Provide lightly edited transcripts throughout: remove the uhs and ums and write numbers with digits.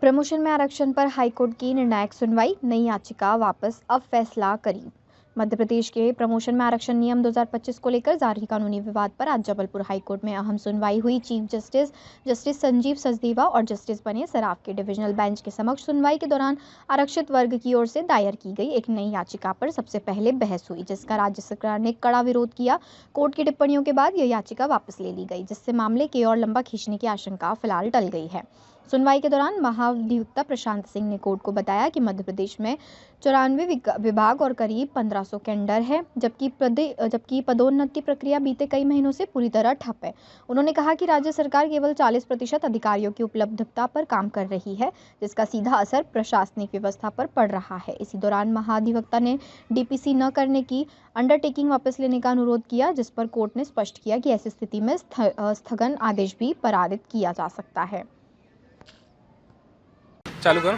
Promotion में आरक्षण पर हाईकोर्ट की निर्णायक सुनवाई, नई याचिका वापस, अब फैसला करीब। मध्य प्रदेश के प्रमोशन में आरक्षण नियम 2025 को लेकर जारी कानूनी विवाद पर आज जबलपुर हाईकोर्ट में अहम सुनवाई हुई। चीफ जस्टिस संजीव सचदेवा और जस्टिस बने सराफ के डिविजनल बेंच के समक्ष सुनवाई के दौरान आरक्षित वर्ग की ओर से दायर की गई एक नई याचिका पर सबसे पहले बहस हुई, जिसका राज्य सरकार ने कड़ा विरोध किया। कोर्ट की टिप्पणियों के बाद यह याचिका वापस ले ली गई, जिससे मामले के और लंबा खींचने की आशंका फिलहाल टल गई है। सुनवाई के दौरान महाधिवक्ता प्रशांत सिंह ने कोर्ट को बताया कि मध्य प्रदेश में 94 विभाग और करीब 1500 कैडर है, जबकि पदोन्नति प्रक्रिया बीते कई महीनों से पूरी तरह ठप है। उन्होंने कहा कि राज्य सरकार केवल 40% अधिकारियों की उपलब्धता पर काम कर रही है, जिसका सीधा असर प्रशासनिक व्यवस्था पर पड़ रहा है। इसी दौरान महाधिवक्ता ने डीपीसी न करने की अंडरटेकिंग वापस लेने का अनुरोध किया, जिस पर कोर्ट ने स्पष्ट किया कि ऐसी स्थिति में स्थगन आदेश भी पारित किया जा सकता है। चालू करो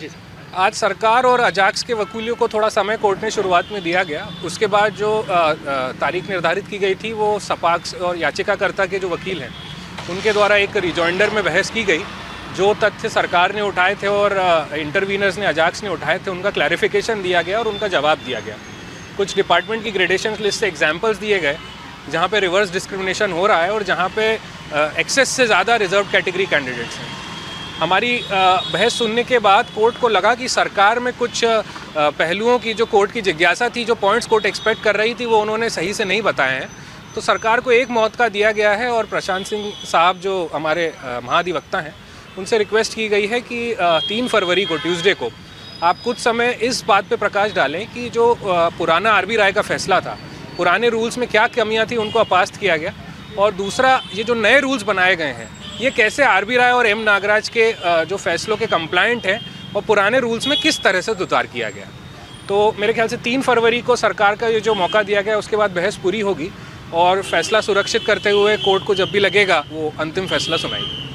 जी। आज सरकार और अजाक्स के वकीलों को थोड़ा समय कोर्ट ने शुरुआत में दिया गया। उसके बाद जो तारीख निर्धारित की गई थी वो सपाक्स और याचिकाकर्ता के जो वकील हैं उनके द्वारा एक रिजॉइंडर में बहस की गई। जो तथ्य सरकार ने उठाए थे और इंटरवीनर्स ने, अजाक्स ने उठाए थे, उनका क्लैरिफिकेशन दिया गया और उनका जवाब दिया गया। कुछ डिपार्टमेंट की ग्रेडेशन लिस्ट से एग्जाम्पल्स दिए गए जहाँ पे रिवर्स डिस्क्रिमिनेशन हो रहा है और जहाँ पे एक्सेस से ज़्यादा रिजर्व कैटेगरी कैंडिडेट्स हैं। हमारी बहस सुनने के बाद कोर्ट को लगा कि सरकार में कुछ पहलुओं की जो कोर्ट की जिज्ञासा थी, जो पॉइंट्स कोर्ट एक्सपेक्ट कर रही थी, वो उन्होंने सही से नहीं बताए हैं। तो सरकार को एक मौका दिया गया है और प्रशांत सिंह साहब जो हमारे महाधिवक्ता हैं उनसे रिक्वेस्ट की गई है कि 3 फरवरी को, ट्यूसडे को, आप कुछ समय इस बात पे प्रकाश डालें कि जो पुराना आरबी राय का फैसला था, पुराने रूल्स में क्या कमियाँ थी, उनको अपास्त किया गया। और दूसरा, ये जो नए रूल्स बनाए गए हैं ये कैसे आरबी राय और एम नागराज के जो फैसलों के कंप्लाइंट हैं और पुराने रूल्स में किस तरह से सुधार किया गया। तो मेरे ख्याल से 3 फरवरी को सरकार का ये जो मौका दिया गया उसके बाद बहस पूरी होगी और फैसला सुरक्षित करते हुए कोर्ट को जब भी लगेगा वो अंतिम फैसला सुनाएगी।